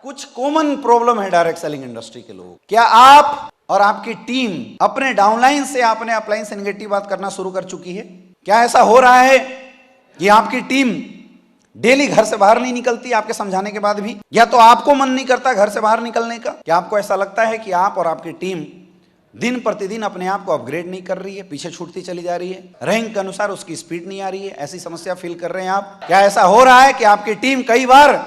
कुछ common problem है direct selling industry के लोग। क्या आप और आपकी टीम अपने डाउनलाइन से अपने अपलाइन से निगेटिव बात करना शुरू कर चुकी है? क्या ऐसा हो रहा है कि आपकी टीम डेली घर से बाहर नहीं निकलती आपके समझाने के बाद भी, या तो आपको मन नहीं करता घर से बाहर निकलने का? क्या आपको ऐसा लगता है कि आप और आपकी टीम दिन प्रतिदिन अपने आप को अपग्रेड नहीं कर रही है, पीछे छूटती चली जा रही है, रैंक के अनुसार उसकी स्पीड नहीं आ रही है? ऐसी समस्या फील कर रहे हैं आप? क्या ऐसा हो रहा है कि आपकी टीम कई बार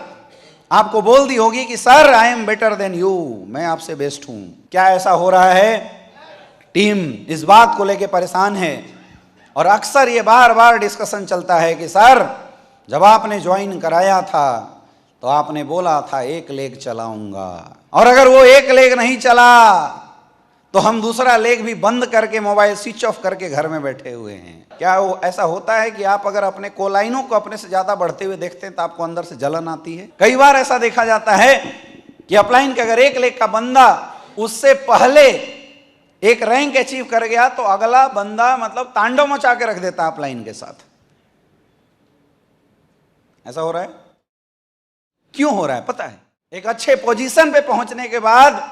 आपको बोल दी होगी कि sir I am better than you, मैं आपसे बेस्ट हूं? क्या ऐसा हो रहा है? टीम इस बात को लेकर परेशान है और अक्सर ये बार बार डिस्कशन चलता है कि सर जब आपने ज्वाइन कराया था तो आपने बोला था 1 लेग चलाऊंगा, और अगर वो 1 लेग नहीं चला तो हम दूसरा लेग भी बंद करके मोबाइल स्विच ऑफ करके घर में बैठे हुए हैं। क्या वो ऐसा होता है कि आप अगर अपने कोलाइनों को अपने से ज्यादा बढ़ते हुए देखते हैं तो आपको अंदर से जलन आती है? कई बार ऐसा देखा जाता है कि अपलाइन के अगर 1 लेग का बंदा उससे पहले एक रैंक अचीव कर गया तो अगला बंदा मतलब तांडव मचा के रख देता अपलाइन के साथ। ऐसा हो रहा है? क्यों हो रहा है पता है? एक अच्छे पोजीशन पे पहुंचने के बाद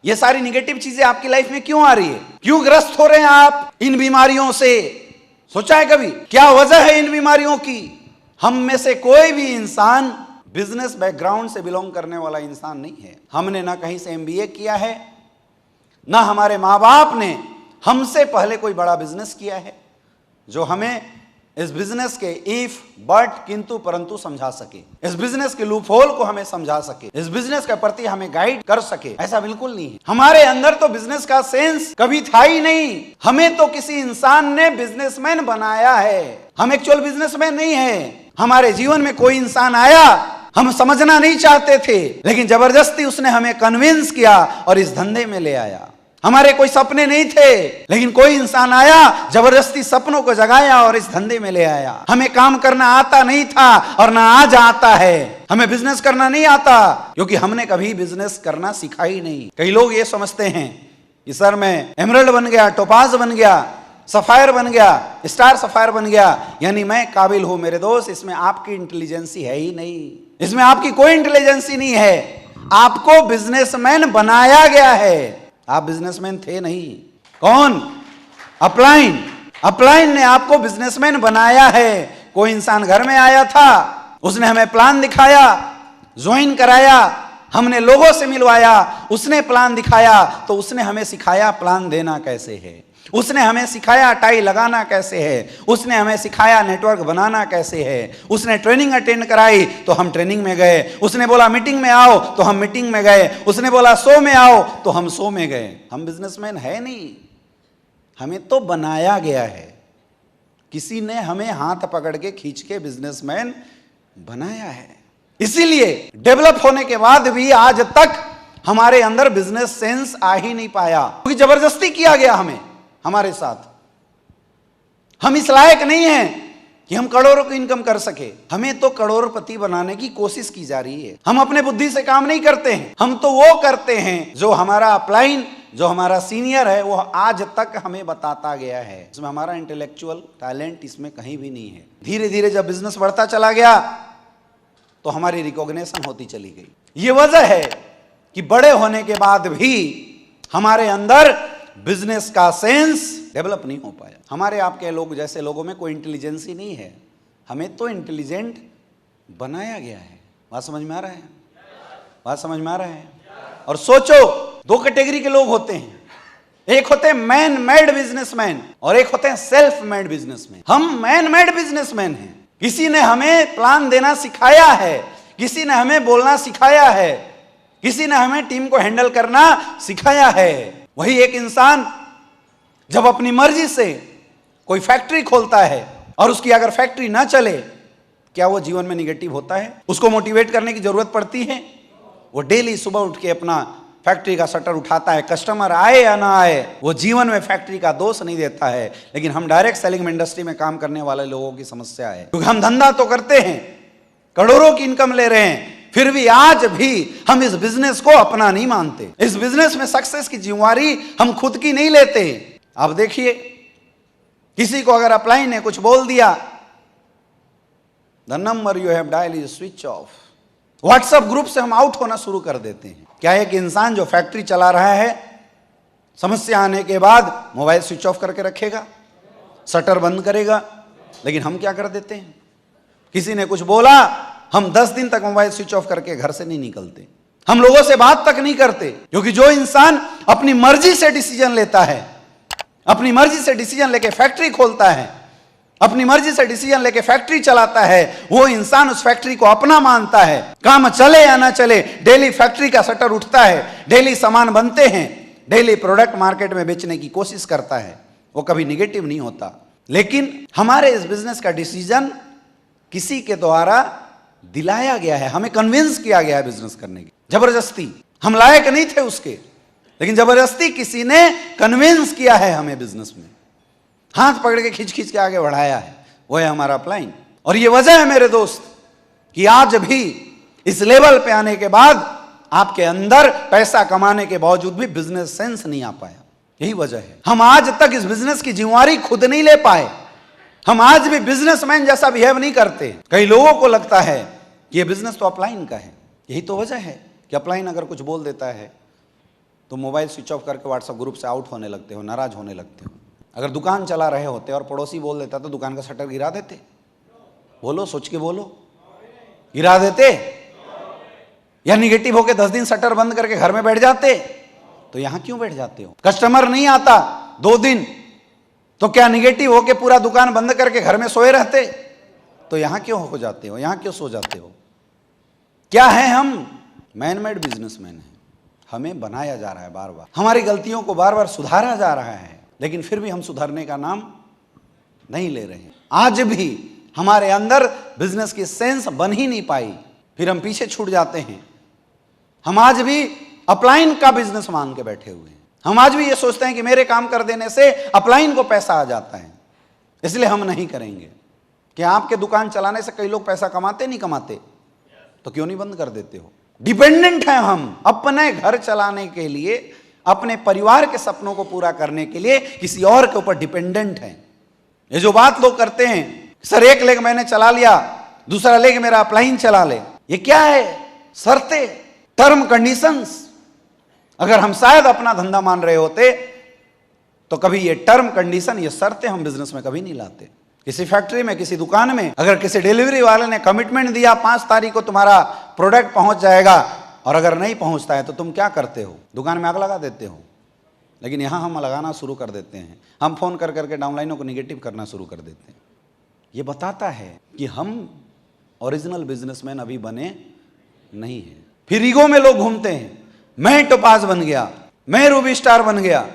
ये सारी निगेटिव चीजें आपकी लाइफ में क्यों आ रही है? क्यों ग्रस्त हो रहे हैं आप इन बीमारियों से? सोचा है कभी क्या वजह है इन बीमारियों की? हम में से कोई भी इंसान बिजनेस बैकग्राउंड से बिलोंग करने वाला इंसान नहीं है। हमने ना कहीं से एमबीए किया है, ना हमारे माँ बाप ने हमसे पहले कोई बड़ा बिजनेस किया है जो हमें इस बिजनेस के इफ बट किंतु परंतु समझा सके, इस बिजनेस के लूप होल को हमें समझा सके, इस बिजनेस के प्रति हमें गाइड कर सके। ऐसा बिल्कुल नहीं है। हमारे अंदर तो बिजनेस का सेंस कभी था ही नहीं। हमें तो किसी इंसान ने बिजनेसमैन बनाया है, हम एक्चुअल बिजनेसमैन नहीं है। हमारे जीवन में कोई इंसान आया, हम समझना नहीं चाहते थे, लेकिन जबरदस्ती उसने हमें कन्विंस किया और इस धंधे में ले आया। हमारे कोई सपने नहीं थे, लेकिन कोई इंसान आया, जबरदस्ती सपनों को जगाया और इस धंधे में ले आया। हमें काम करना आता नहीं था और ना आज आता है। हमें बिजनेस करना नहीं आता क्योंकि हमने कभी बिजनेस करना सीखा ही नहीं। कई लोग ये समझते हैं कि सर मैं एमरल्ड बन गया, टोपाज बन गया, सफायर बन गया, स्टार सफायर बन गया, यानी मैं काबिल हूं। मेरे दोस्त, इसमें आपकी इंटेलिजेंसी है ही नहीं, इसमें आपकी कोई इंटेलिजेंसी नहीं है। आपको बिजनेसमैन बनाया गया है, आप बिजनेसमैन थे नहीं। कौन? अपलाइन। अपलाइन ने आपको बिजनेसमैन बनाया है। कोई इंसान घर में आया था, उसने हमें प्लान दिखाया, ज्वाइन कराया, हमने लोगों से मिलवाया, उसने प्लान दिखाया तो उसने हमें सिखाया प्लान देना कैसे है, उसने हमें सिखाया टाई लगाना कैसे है, उसने हमें सिखाया नेटवर्क बनाना कैसे है, उसने ट्रेनिंग अटेंड कराई तो हम ट्रेनिंग में गए, उसने बोला मीटिंग में आओ तो हम मीटिंग में गए, उसने बोला शो में आओ तो हम शो में गए। हम बिजनेसमैन है नहीं, हमें तो बनाया गया है। किसी ने हमें हाथ पकड़ के खींच के बिजनेसमैन बनाया है। इसीलिए डेवलप होने के बाद भी आज तक हमारे अंदर बिजनेस सेंस आ ही नहीं पाया, क्योंकि जबरदस्ती किया गया हमें हमारे साथ। हम इस लायक नहीं हैं कि हम करोड़ों की इनकम कर सके। हमें तो करोड़पति बनाने की कोशिश की जा रही है। हम अपने बुद्धि से काम नहीं करते हैं, हम तो वो करते हैं जो हमारा अपलाइन, जो हमारा सीनियर है, वो आज तक हमें बताता गया है। इसमें हमारा इंटेलेक्चुअल टैलेंट इसमें कहीं भी नहीं है। धीरे धीरे जब बिजनेस बढ़ता चला गया तो हमारी रिकॉग्निशन होती चली गई। ये वजह है कि बड़े होने के बाद भी हमारे अंदर बिजनेस का सेंस डेवलप नहीं हो पाया। हमारे आपके लोग जैसे लोगों में कोई इंटेलिजेंसी नहीं है, हमें तो इंटेलिजेंट बनाया गया है। बात समझ में आ रहा है? बात समझ में आ रहा है? और सोचो, 2 कैटेगरी के लोग होते हैं, एक होते हैं मैन मेड बिजनेसमैन और एक होते हैं सेल्फ मेड बिजनेसमैन। हम मैन मेड बिजनेसमैन हैं। किसी ने हमें प्लान देना सिखाया है, किसी ने हमें बोलना सिखाया है, किसी ने हमें टीम को हैंडल करना सिखाया है। वही एक इंसान जब अपनी मर्जी से कोई फैक्ट्री खोलता है और उसकी अगर फैक्ट्री ना चले, क्या वो जीवन में निगेटिव होता है? उसको मोटिवेट करने की जरूरत पड़ती है? वो डेली सुबह उठ के अपना फैक्ट्री का शटर उठाता है, कस्टमर आए या ना आए, वो जीवन में फैक्ट्री का दोष नहीं देता है। लेकिन हम डायरेक्ट सेलिंग इंडस्ट्री में काम करने वाले लोगों की समस्या है, क्योंकि हम धंधा तो करते हैं, करोड़ों की इनकम ले रहे हैं, फिर भी आज भी हम इस बिजनेस को अपना नहीं मानते। इस बिजनेस में सक्सेस की जिम्मेवारी हम खुद की नहीं लेते। अब देखिए, किसी को अगर अपलाइन ने कुछ बोल दिया, the number you have dial is switch off, WhatsApp group से हम आउट होना शुरू कर देते हैं। क्या एक इंसान जो फैक्ट्री चला रहा है, समस्या आने के बाद मोबाइल स्विच ऑफ करके रखेगा, शटर बंद करेगा? लेकिन हम क्या कर देते हैं, किसी ने कुछ बोला, हम 10 दिन तक मोबाइल स्विच ऑफ करके घर से नहीं निकलते, हम लोगों से बात तक नहीं करते। क्योंकि जो इंसान अपनी मर्जी से डिसीजन लेता है, अपनी मर्जी से डिसीजन लेके फैक्ट्री खोलता है, अपनी मर्जी से डिसीजन लेके फैक्ट्री चलाता है, वो इंसान उस फैक्ट्री को अपना मानता है। काम चले या ना चले, डेली फैक्ट्री का शटर उठता है, डेली सामान बनते हैं, डेली प्रोडक्ट मार्केट में बेचने की कोशिश करता है, वो कभी निगेटिव नहीं होता। लेकिन हमारे इस बिजनेस का डिसीजन किसी के द्वारा दिलाया गया है, हमें कन्विंस किया गया है बिजनेस करने की, जबरदस्ती। हम लायक नहीं थे उसके, लेकिन जबरदस्ती किसी ने कन्विंस किया है हमें बिजनेस में, हाथ पकड़ के खींच खींच के आगे बढ़ाया है, वो है हमारा अपलाइन। और ये वजह है मेरे दोस्त कि आज भी इस लेवल पे आने के बाद आपके अंदर पैसा कमाने के बावजूद भी बिजनेस सेंस नहीं आ पाया। यही वजह है, हम आज तक इस बिजनेस की जिम्मेवारी खुद नहीं ले पाए, हम आज भी बिजनेसमैन जैसा बिहेव नहीं करते। कई लोगों को लगता है कि ये बिजनेस तो अपलाइन का है। यही तो वजह है कि अपलाइन अगर कुछ बोल देता है तो मोबाइल स्विच ऑफ करके व्हाट्सएप ग्रुप से आउट होने लगते हो, नाराज होने लगते हो। अगर दुकान चला रहे होते और पड़ोसी बोल देता तो दुकान का शटर गिरा देते? बोलो, सोच के बोलो, गिरा देते? या निगेटिव होके 10 दिन शटर बंद करके घर में बैठ जाते? तो यहां क्यों बैठ जाते हो? कस्टमर नहीं आता 2 दिन, तो क्या निगेटिव होके पूरा दुकान बंद करके घर में सोए रहते? तो यहां क्यों हो जाते हो, यहां क्यों सो जाते हो? क्या है, हम मैन मेड बिजनेसमैन हैं, हमें बनाया जा रहा है बार बार, हमारी गलतियों को बार बार सुधारा जा रहा है, लेकिन फिर भी हम सुधरने का नाम नहीं ले रहे हैं। आज भी हमारे अंदर बिजनेस की सेंस बन ही नहीं पाई, फिर हम पीछे छूट जाते हैं। हम आज भी अपलाइन का बिजनेस मान के बैठे हुए हैं, हम आज भी ये सोचते हैं कि मेरे काम कर देने से अपलाइन को पैसा आ जाता है, इसलिए हम नहीं करेंगे। क्या आपके दुकान चलाने से कई लोग पैसा कमाते नहीं कमाते? तो क्यों नहीं बंद कर देते हो? डिपेंडेंट हैं हम अपने घर चलाने के लिए, अपने परिवार के सपनों को पूरा करने के लिए किसी और के ऊपर डिपेंडेंट हैं। ये जो बात लोग करते हैं, सर एक लेग मैंने चला लिया, दूसरा लेग मेरा अपलाइन चला ले, ये क्या है? शर्तें, टर्म कंडीशंस। अगर हम शायद अपना धंधा मान रहे होते तो कभी ये टर्म कंडीशन, ये शर्तें हम बिजनेस में कभी नहीं लाते। किसी फैक्ट्री में, किसी दुकान में अगर किसी डिलीवरी वाले ने कमिटमेंट दिया 5 तारीख को तुम्हारा प्रोडक्ट पहुंच जाएगा, और अगर नहीं पहुंचता है तो तुम क्या करते हो? दुकान में आग लगा देते हो। लेकिन यहां हम लगाना शुरू कर देते हैं, हम फोन कर करके डाउनलाइनों को निगेटिव करना शुरू कर देते हैं। ये बताता है कि हम ओरिजिनल बिजनेसमैन अभी बने नहीं हैं। फिर ईगो में लोग घूमते हैं, मैं टोपाज बन गया, मैं रूबी स्टार बन गया,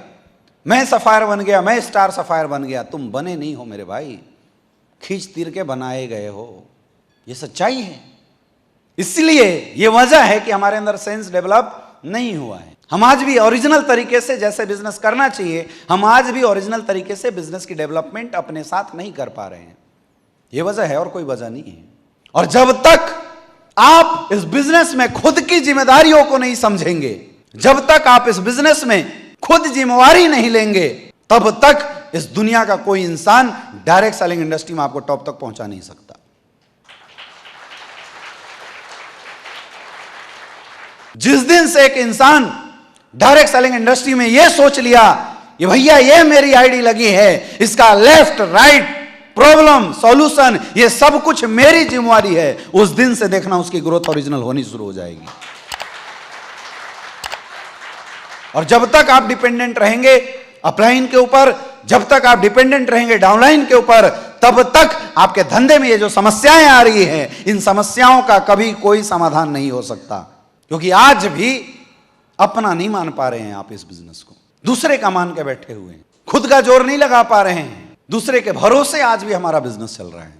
मैं सफायर बन गया, मैं स्टार सफायर बन गया। तुम बने नहीं हो मेरे भाई, खींच तीर के बनाए गए हो, ये सच्चाई है। इसलिए ये वजह है कि हमारे अंदर सेंस डेवलप नहीं हुआ है। हम आज भी ओरिजिनल तरीके से जैसे बिजनेस करना चाहिए, हम आज भी ओरिजिनल तरीके से बिजनेस की डेवलपमेंट अपने साथ नहीं कर पा रहे हैं। ये वजह है और कोई वजह नहीं है। और जब तक आप इस बिजनेस में खुद की जिम्मेदारियों को नहीं समझेंगे, जब तक आप इस बिजनेस में खुद जिम्मेवारी नहीं लेंगे, तब तक इस दुनिया का कोई इंसान डायरेक्ट सेलिंग इंडस्ट्री में आपको टॉप तक पहुंचा नहीं सकता। जिस दिन से एक इंसान डायरेक्ट सेलिंग इंडस्ट्री में यह सोच लिया कि भैया ये मेरी आईडी लगी है, इसका लेफ्ट राइट प्रॉब्लम सॉल्यूशन ये सब कुछ मेरी जिम्मेवारी है, उस दिन से देखना उसकी ग्रोथ ओरिजिनल होनी शुरू हो जाएगी। और जब तक आप डिपेंडेंट रहेंगे अपलाइन के ऊपर, जब तक आप डिपेंडेंट रहेंगे डाउनलाइन के ऊपर, तब तक आपके धंधे में ये जो समस्याएं आ रही हैं, इन समस्याओं का कभी कोई समाधान नहीं हो सकता। क्योंकि आज भी अपना नहीं मान पा रहे हैं आप इस बिजनेस को, दूसरे का मान के बैठे हुए हैं, खुद का जोर नहीं लगा पा रहे हैं, दूसरे के भरोसे आज भी हमारा बिजनेस चल रहा है।